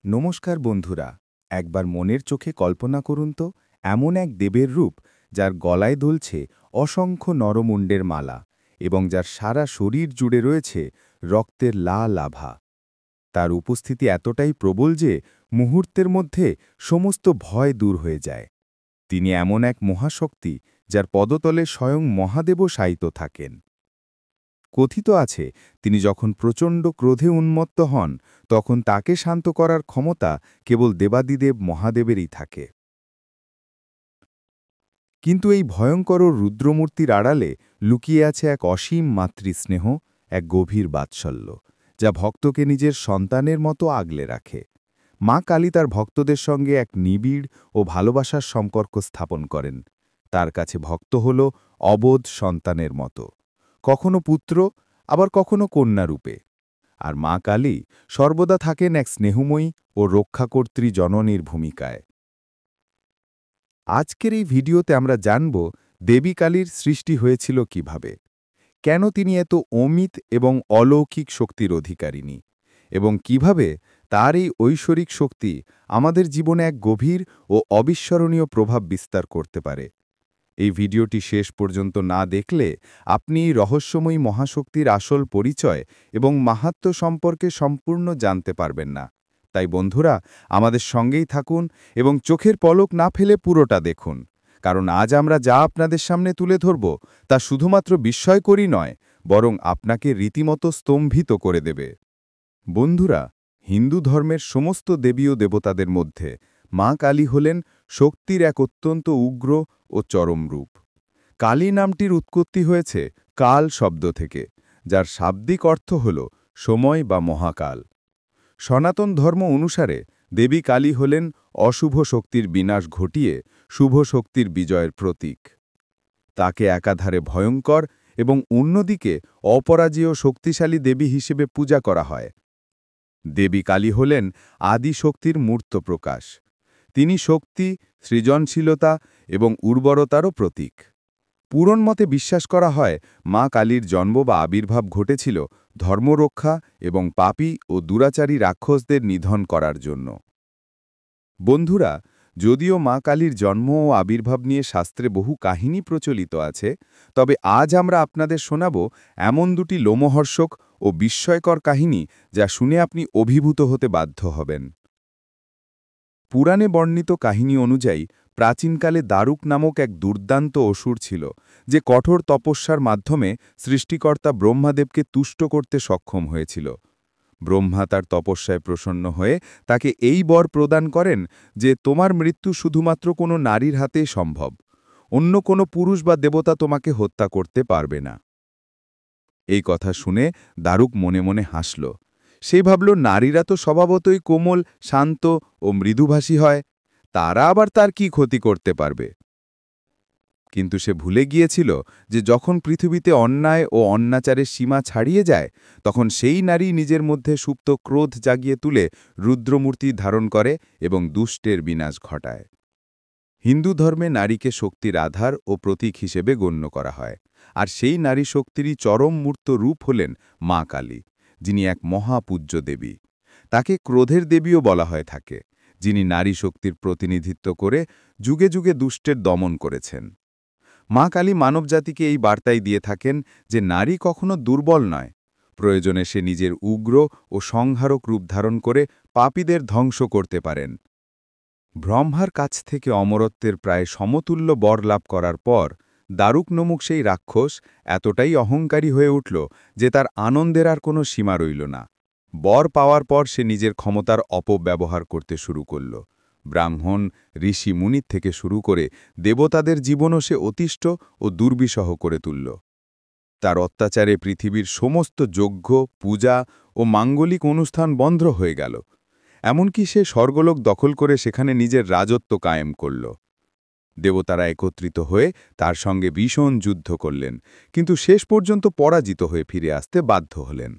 নমস্কার বন্ধুরা। একবার মনের চোখে কল্পনা করুন তো, এমন এক দেবের রূপ যার গলায় দুলছে অসংখ্য নরমুণ্ডের মালা এবং যার সারা শরীর জুড়ে রয়েছে রক্তের লাল আভা। তার উপস্থিতি এতটাই প্রবল যে মুহূর্তের মধ্যে সমস্ত ভয় দূর হয়ে যায়। তিনি এমন এক মহাশক্তি যার পদতলে স্বয়ং মহাদেবও শায়িত থাকেন। কথিত আছে, তিনি যখন প্রচণ্ড ক্রোধে উন্মত্ত হন তখন তাকে শান্ত করার ক্ষমতা কেবল দেবাদিদেব মহাদেবেরই থাকে। কিন্তু এই ভয়ঙ্কর রুদ্রমূর্তির আড়ালে লুকিয়ে আছে এক অসীম মাতৃস্নেহ, এক গভীর বাৎসল্য, যা ভক্তকে নিজের সন্তানের মতো আগলে রাখে। মা কালী তার ভক্তদের সঙ্গে এক নিবিড় ও ভালোবাসার সম্পর্ক স্থাপন করেন। তার কাছে ভক্ত হল অবোধ সন্তানের মতো, কখনো পুত্র, আবার কখনো কন্যা রূপে। আর মা কালী সর্বদা থাকেন এক স্নেহময়ী ও রক্ষাকর্ত্রী জননীর ভূমিকায়। আজকের এই ভিডিওতে আমরা জানব দেবী কালীর সৃষ্টি হয়েছিল কিভাবে, কেন তিনি এত অমিত এবং অলৌকিক শক্তির অধিকারিণী, এবং কিভাবে তার এই ঐশ্বরিক শক্তি আমাদের জীবনে এক গভীর ও অবিস্মরণীয় প্রভাব বিস্তার করতে পারে। এই ভিডিওটি শেষ পর্যন্ত না দেখলে আপনি এই রহস্যময়ী মহাশক্তির আসল পরিচয় এবং মাহাত্ম্য সম্পর্কে সম্পূর্ণ জানতে পারবেন না। তাই বন্ধুরা, আমাদের সঙ্গেই থাকুন এবং চোখের পলক না ফেলে পুরোটা দেখুন, কারণ আজ আমরা যা আপনাদের সামনে তুলে ধরব তা শুধুমাত্র বিস্ময়করই নয়, বরং আপনাকে রীতিমতো স্তম্ভিত করে দেবে। বন্ধুরা, হিন্দু ধর্মের সমস্ত দেবী ও দেবতাদের মধ্যে মা কালী হলেন শক্তির এক অত্যন্ত উগ্র ও চরম রূপ। কালী নামটির উৎপত্তি হয়েছে কাল শব্দ থেকে, যার শাব্দিক অর্থ হল সময় বা মহাকাল। সনাতন ধর্ম অনুসারে দেবী কালী হলেন অশুভ শক্তির বিনাশ ঘটিয়ে শুভ শক্তির বিজয়ের প্রতীক। তাকে একাধারে ভয়ঙ্কর এবং অন্যদিকে অপরাজেয় শক্তিশালী দেবী হিসেবে পূজা করা হয়। দেবী কালী হলেন আদি শক্তির মূর্ত প্রকাশ। তিনি শক্তি, সৃজনশীলতা এবং উর্বরতারও প্রতীক। পুরাণ মতে বিশ্বাস করা হয় মা কালীর জন্ম বা আবির্ভাব ঘটেছিল ধর্মরক্ষা এবং পাপী ও দুরাচারী রাক্ষসদের নিধন করার জন্য। বন্ধুরা, যদিও মা কালীর জন্ম ও আবির্ভাব নিয়ে শাস্ত্রে বহু কাহিনী প্রচলিত আছে, তবে আজ আমরা আপনাদের শোনাব এমন দুটি লোমহর্ষক ও বিস্ময়কর কাহিনী যা শুনে আপনি অভিভূত হতে বাধ্য হবেন। পুরাণে বর্ণিত কাহিনী অনুযায়ী প্রাচীনকালে দারুক নামক এক দুর্দান্ত অসুর ছিল, যে কঠোর তপস্যার মাধ্যমে সৃষ্টিকর্তা ব্রহ্মাদেবকে তুষ্ট করতে সক্ষম হয়েছিল। ব্রহ্মা তার তপস্যায় প্রসন্ন হয়ে তাকে এই বর প্রদান করেন যে তোমার মৃত্যু শুধুমাত্র কোনো নারীর হাতেই সম্ভব, অন্য কোনো পুরুষ বা দেবতা তোমাকে হত্যা করতে পারবে না। এই কথা শুনে দারুক মনে মনে হাসল। সে ভাবল, নারীরা তো স্বভাবতই কোমল, শান্ত ও মৃদুভাষী হয়, তারা আবার তার কি ক্ষতি করতে পারবে। কিন্তু সে ভুলে গিয়েছিল যে যখন পৃথিবীতে অন্যায় ও অন্যাচারের সীমা ছাড়িয়ে যায়, তখন সেই নারী নিজের মধ্যে সুপ্ত ক্রোধ জাগিয়ে তুলে রুদ্রমূর্তি ধারণ করে এবং দুষ্টের বিনাশ ঘটায়। হিন্দু ধর্মে নারীকে শক্তির আধার ও প্রতীক হিসেবে গণ্য করা হয়, আর সেই নারী শক্তিরই চরম মূর্ত রূপ হলেন মা কালী, যিনি এক মহাপূজ্য দেবী। তাকে ক্রোধের দেবীও বলা হয়ে থাকে, যিনি নারী শক্তির প্রতিনিধিত্ব করে যুগে যুগে দুষ্টের দমন করেছেন। মা কালী মানবজাতিকে এই বার্তাই দিয়ে থাকেন যে নারী কখনো দুর্বল নয়, প্রয়োজনে সে নিজের উগ্র ও সংহারক রূপ ধারণ করে পাপীদের ধ্বংস করতে পারেন। ব্রহ্মার কাছ থেকে অমরত্বের প্রায় সমতুল্য বর লাভ করার পর দারুক নামক সেই রাক্ষস এতটাই অহংকারী হয়ে উঠল যে তার আনন্দের আর কোনো সীমা রইল না। বর পাওয়ার পর সে নিজের ক্ষমতার অপব্যবহার করতে শুরু করল। ব্রাহ্মণ, ঋষি, মুনির থেকে শুরু করে দেবতাদের জীবনও সে অতিষ্ঠ ও দুর্বিষহ করে তুলল। তার অত্যাচারে পৃথিবীর সমস্ত যজ্ঞ, পূজা ও মাঙ্গলিক অনুষ্ঠান বন্ধ হয়ে গেল। এমনকি সে স্বর্গলোক দখল করে সেখানে নিজের রাজত্ব কায়েম করল। দেবতারা একত্রিত হয়ে তার সঙ্গে ভীষণ যুদ্ধ করলেন, কিন্তু শেষ পর্যন্ত পরাজিত হয়ে ফিরে আসতে বাধ্য হলেন।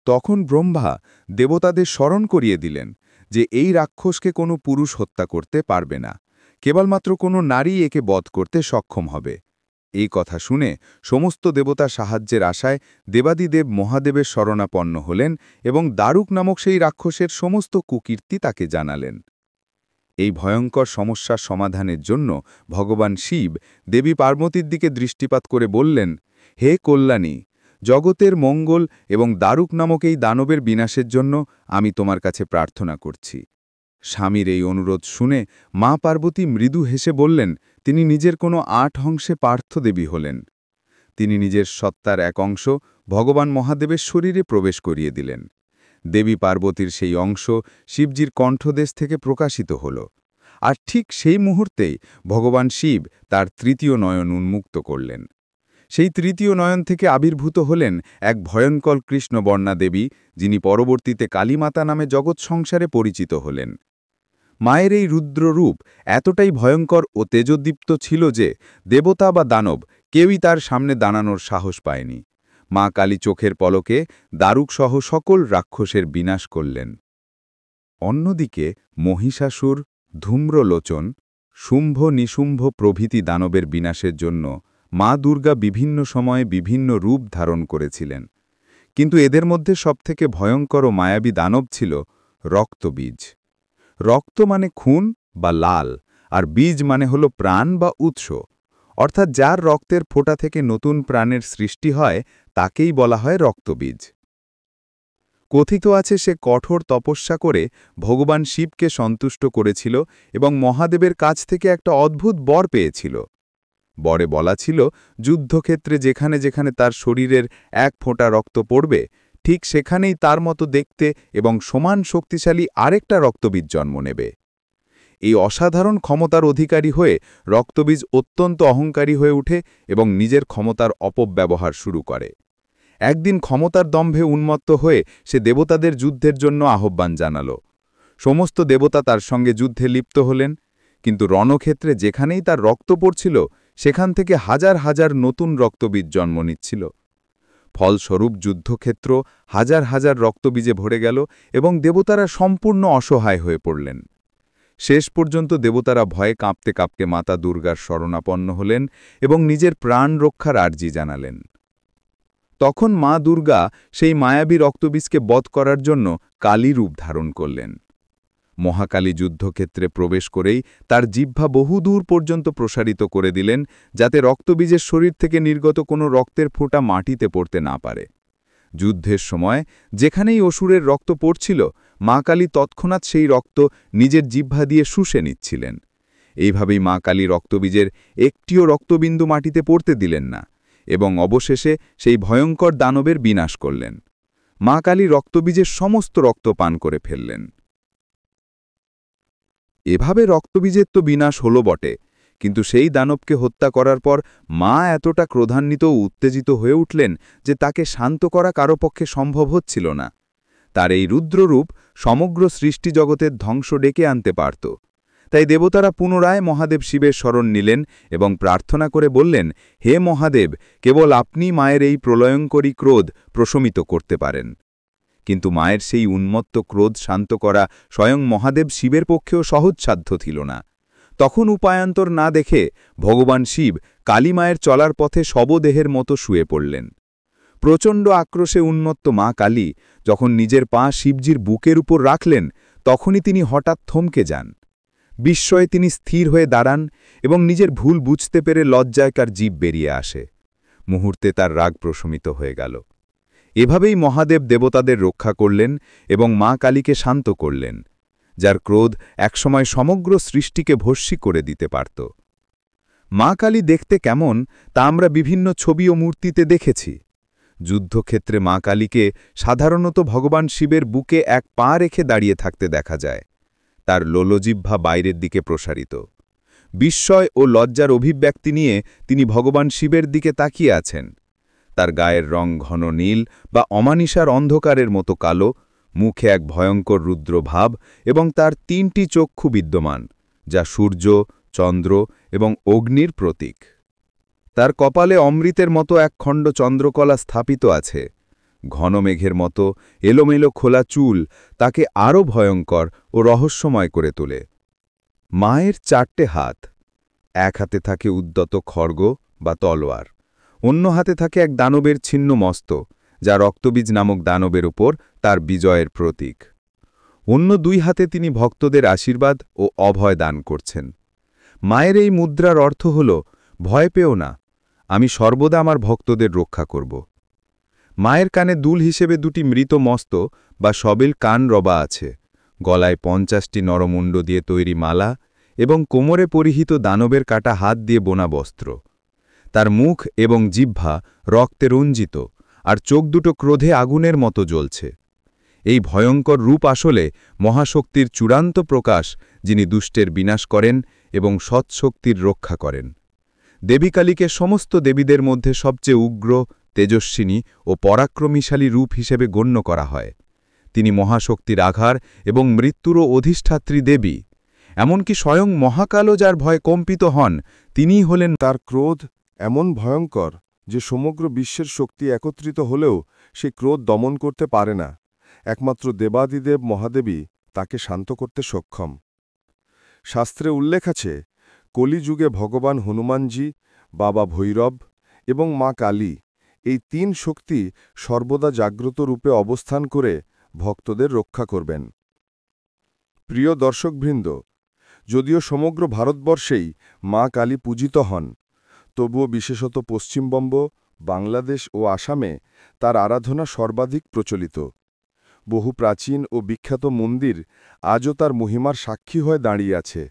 তখন ব্রহ্মা দেবতাদের স্মরণ করিয়ে দিলেন যে এই রাক্ষসকে কোনো পুরুষ হত্যা করতে পারবে না, কেবলমাত্র কোনো নারী একে বধ করতে সক্ষম হবে। এই কথা শুনে সমস্ত দেবতা সাহায্যের আশায় দেবাদিদেব মহাদেবের শরণাপন্ন হলেন এবং দারুক নামক সেই রাক্ষসের সমস্ত কুকীর্তি তাকে জানালেন। এই ভয়ঙ্কর সমস্যার সমাধানের জন্য ভগবান শিব দেবী পার্বতীর দিকে দৃষ্টিপাত করে বললেন, হে কল্যাণী, জগতের মঙ্গল এবং দারুক নামক এই দানবের বিনাশের জন্য আমি তোমার কাছে প্রার্থনা করছি। স্বামীর এই অনুরোধ শুনে মা পার্বতী মৃদু হেসে বললেন, তিনি নিজের কোনো ৮ অংশে পার্থদেবী হলেন। তিনি নিজের সত্তার এক অংশ ভগবান মহাদেবের শরীরে প্রবেশ করিয়ে দিলেন। দেবী পার্বতীর সেই অংশ শিবজির কণ্ঠদেশ থেকে প্রকাশিত হল, আর ঠিক সেই মুহূর্তেই ভগবান শিব তার তৃতীয় নয়ন উন্মুক্ত করলেন। সেই তৃতীয় নয়ন থেকে আবির্ভূত হলেন এক ভয়ঙ্কর কৃষ্ণবর্ণা দেবী, যিনি পরবর্তীতে কালীমাতা নামে জগৎ সংসারে পরিচিত হলেন। মায়ের এই রুদ্ররূপ এতটাই ভয়ঙ্কর ও তেজোদ্দীপ্ত ছিল যে দেবতা বা দানব কেউই তার সামনে দাঁড়ানোর সাহস পায়নি। মা কালী চোখের পলকে দারুকসহ সকল রাক্ষসের বিনাশ করলেন। অন্যদিকে মহিষাসুর, ধূম্রলোচন, শুম্ভ নিশুম্ভ প্রভৃতি দানবের বিনাশের জন্য মা দুর্গা বিভিন্ন সময়ে বিভিন্ন রূপ ধারণ করেছিলেন, কিন্তু এদের মধ্যে সবথেকে ভয়ঙ্কর ও মায়াবী দানব ছিল রক্তবীজ। রক্ত মানে খুন বা লাল, আর বীজ মানে হল প্রাণ বা উৎস, অর্থাৎ যার রক্তের ফোঁটা থেকে নতুন প্রাণের সৃষ্টি হয় তাকেই বলা হয় রক্তবীজ। কথিত আছে সে কঠোর তপস্যা করে ভগবান শিবকে সন্তুষ্ট করেছিল এবং মহাদেবের কাছ থেকে একটা অদ্ভুত বর পেয়েছিল। বরে বলা ছিল, যুদ্ধক্ষেত্রে যেখানে যেখানে তার শরীরের এক ফোঁটা রক্ত পড়বে, ঠিক সেখানেই তার মতো দেখতে এবং সমান শক্তিশালী আরেকটা রক্তবীজ জন্ম নেবে। এই অসাধারণ ক্ষমতার অধিকারী হয়ে রক্তবীজ অত্যন্ত অহংকারী হয়ে ওঠে এবং নিজের ক্ষমতার অপব্যবহার শুরু করে। একদিন ক্ষমতার দম্ভে উন্মত্ত হয়ে সে দেবতাদের যুদ্ধের জন্য আহ্বান জানাল। সমস্ত দেবতা তার সঙ্গে যুদ্ধে লিপ্ত হলেন, কিন্তু রণক্ষেত্রে যেখানেই তার রক্ত পড়ছিল সেখান থেকে হাজার হাজার নতুন রক্তবীজ জন্ম নিচ্ছিল। ফলস্বরূপ যুদ্ধক্ষেত্র হাজার হাজার রক্তবীজে ভরে গেল এবং দেবতারা সম্পূর্ণ অসহায় হয়ে পড়লেন। শেষ পর্যন্ত দেবতারা ভয়ে কাঁপতে কাঁপতে মাতা দুর্গার শরণাপন্ন হলেন এবং নিজের প্রাণ রক্ষার আর্জি জানালেন। তখন মা দুর্গা সেই মায়াবী রক্তবীজকে বধ করার জন্য কালী রূপ ধারণ করলেন। মহাকালী যুদ্ধক্ষেত্রে প্রবেশ করেই তার জিহ্বা বহুদূর পর্যন্ত প্রসারিত করে দিলেন, যাতে রক্তবীজের শরীর থেকে নির্গত কোনো রক্তের ফোঁটা মাটিতে পড়তে না পারে। যুদ্ধের সময় যেখানেই অসুরের রক্ত পড়ছিল, মা কালী তৎক্ষণাৎ সেই রক্ত নিজের জিহ্বা দিয়ে শুষে নিচ্ছিলেন। এইভাবেই মা কালী রক্তবীজের একটিও রক্তবিন্দু মাটিতে পড়তে দিলেন না এবং অবশেষে সেই ভয়ঙ্কর দানবের বিনাশ করলেন। মা কালী রক্তবীজের সমস্ত রক্ত পান করে ফেললেন। এভাবে রক্তবীজের তো বিনাশ হলো বটে, কিন্তু সেই দানবকে হত্যা করার পর মা এতটা ক্রোধান্বিত ও উত্তেজিত হয়ে উঠলেন যে তাকে শান্ত করা কারো পক্ষে সম্ভব হচ্ছিল না। তার এই রুদ্ররূপ সমগ্র সৃষ্টি জগতের ধ্বংস ডেকে আনতে পারত। তাই দেবতারা পুনরায় মহাদেব শিবের শরণ নিলেন এবং প্রার্থনা করে বললেন, হে মহাদেব, কেবল আপনি মায়ের এই প্রলয়ঙ্করী ক্রোধ প্রশমিত করতে পারেন। কিন্তু মায়ের সেই উন্মত্ত ক্রোধ শান্ত করা স্বয়ং মহাদেব শিবের পক্ষেও সহজসাধ্য ছিল না। তখন উপায়ান্তর না দেখে ভগবান শিব কালী মায়ের চলার পথে শবদেহের মতো শুয়ে পড়লেন। প্রচণ্ড আক্রোশে উন্মত্ত মা কালী যখন নিজের পা শিবজির বুকের উপর রাখলেন, তখনই তিনি হঠাৎ থমকে যান। বিস্ময়ে তিনি স্থির হয়ে দাঁড়ান এবং নিজের ভুল বুঝতে পেরে লজ্জায় তার জিভ বেরিয়ে আসে। মুহূর্তে তার রাগ প্রশমিত হয়ে গেল। এভাবেই মহাদেব দেবতাদের রক্ষা করলেন এবং মা কালীকে শান্ত করলেন, যার ক্রোধ একসময় সমগ্র সৃষ্টিকে ভস্মী করে দিতে পারত। মা কালী দেখতে কেমন তা আমরা বিভিন্ন ছবি ও মূর্তিতে দেখেছি। যুদ্ধক্ষেত্রে মা কালীকে সাধারণত ভগবান শিবের বুকে এক পা রেখে দাঁড়িয়ে থাকতে দেখা যায়। তার লোলজিহ্বা বাইরের দিকে প্রসারিত। বিস্ময় ও লজ্জার অভিব্যক্তি নিয়ে তিনি ভগবান শিবের দিকে তাকিয়ে আছেন। তার গায়ের রং ঘন নীল বা অমানিসার অন্ধকারের মতো কালো, মুখে এক ভয়ঙ্কর রুদ্র ভাব এবং তার ৩টি চক্ষু বিদ্যমান, যা সূর্য, চন্দ্র এবং অগ্নির প্রতীক। তার কপালে অমৃতের মতো এক খণ্ড চন্দ্রকলা স্থাপিত আছে। ঘন মেঘের মতো এলোমেলো খোলা চুল তাকে আরও ভয়ঙ্কর ও রহস্যময় করে তোলে। মায়ের ৪টে হাত, এক হাতে থাকে উদ্যত খড়গ বা তলোয়ার। অন্য হাতে থাকে এক দানবের ছিন্ন মস্ত, যা রক্তবীজ নামক দানবের উপর তার বিজয়ের প্রতীক। অন্য দুই হাতে তিনি ভক্তদের আশীর্বাদ ও অভয় দান করছেন। মায়ের এই মুদ্রার অর্থ হল, ভয় পেও না, আমি সর্বদা আমার ভক্তদের রক্ষা করব। মায়ের কানে দুল হিসেবে দুটি মৃত মস্ত বা সবেল কান রবা আছে, গলায় 50টি নরমুণ্ড দিয়ে তৈরি মালা এবং কোমরে পরিহিত দানবের কাটা হাত দিয়ে বোনা বস্ত্র। তার মুখ এবং জিহ্বা রক্তে রঞ্জিত, আর চোখ দুটো ক্রোধে আগুনের মতো জ্বলছে। এই ভয়ঙ্কর রূপ আসলে মহাশক্তির চূড়ান্ত প্রকাশ, যিনি দুষ্টের বিনাশ করেন এবং সৎশক্তির রক্ষা করেন। দেবী কালীকে সমস্ত দেবীদের মধ্যে সবচেয়ে উগ্র, তেজস্বিনী ও পরাক্রমশালী রূপ হিসেবে গণ্য করা হয়। তিনি মহাশক্তির আঘার এবং মৃত্যুরও অধিষ্ঠাত্রী দেবী। এমনকি স্বয়ং মহাকালও যার ভয়ে কম্পিত হন, তিনিই হলেন। তার ক্রোধ এমন ভয়ঙ্কর যে সমগ্র বিশ্বের শক্তি একত্রিত হলেও সে ক্রোধ দমন করতে পারে না। একমাত্র দেবাদিদেব মহাদেবী তাকে শান্ত করতে সক্ষম। শাস্ত্রে উল্লেখ আছে, কলিযুগে ভগবান হনুমানজি, বাবা ভৈরব এবং মা কালী, এই 3 শক্তি সর্বদা জাগ্রত রূপে অবস্থান করে ভক্তদের রক্ষা করবেন। প্রিয় দর্শকবৃন্দ, যদিও সমগ্র ভারতবর্ষেই মা কালী পূজিত হন, তবুও বিশেষত পশ্চিমবঙ্গ, বাংলাদেশ ও আসামে তার আরাধনা সর্বাধিক প্রচলিত। বহু প্রাচীন ও বিখ্যাত মন্দির আজও তার মহিমার সাক্ষী হয়ে দাঁড়িয়ে আছে,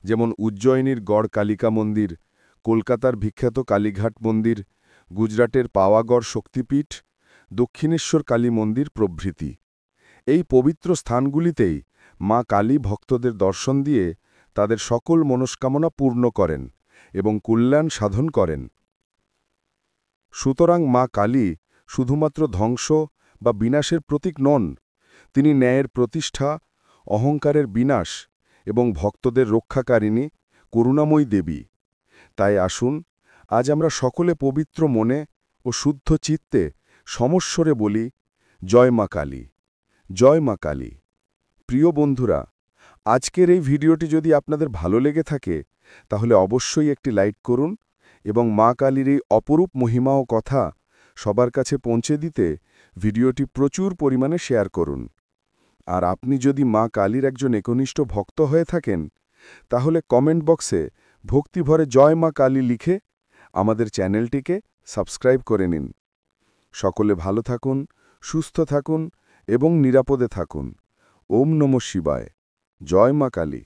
যেমন উজ্জয়িনীর গড় কালিকা মন্দির, কলকাতার বিখ্যাত কালীঘাট মন্দির, গুজরাটের পাওয়াগড় শক্তিপীঠ, দক্ষিণেশ্বর কালী মন্দির প্রভৃতি। এই পবিত্র স্থানগুলিতেই মা কালী ভক্তদের দর্শন দিয়ে তাদের সকল মনস্কামনা পূর্ণ করেন এবং কল্যাণ সাধন করেন। সুতরাং মা কালী শুধুমাত্র ধ্বংস বা বিনাশের প্রতীক নন, তিনি ন্যায়ের প্রতিষ্ঠা, অহংকারের বিনাশ এবং ভক্তদের রক্ষাকারিণী, করুণাময়ী দেবী। তাই আসুন, আজ আমরা সকলে পবিত্র মনে ও শুদ্ধ চিত্তে সমস্বরে বলি, জয় মা কালী, জয় মা কালী। প্রিয় বন্ধুরা, আজকের এই ভিডিওটি যদি আপনাদের ভালো লেগে থাকে, তাহলে অবশ্যই একটি লাইক করুন এবং মা কালীর এই অপরূপ মহিমা ও কথা সবার কাছে পৌঁছে দিতে ভিডিওটি প্রচুর পরিমাণে শেয়ার করুন। আর আপনি যদি মা কালীর একজন একনিষ্ঠ ভক্ত হয়ে থাকেন, তাহলে কমেন্ট বক্সে ভক্তিভরে জয় মা কালী লিখে আমাদের চ্যানেলটিকে সাবস্ক্রাইব করে নিন। সকলে ভালো থাকুন, সুস্থ থাকুন এবং নিরাপদে থাকুন। ওম নমঃ শিবায়। জয় মা কালী।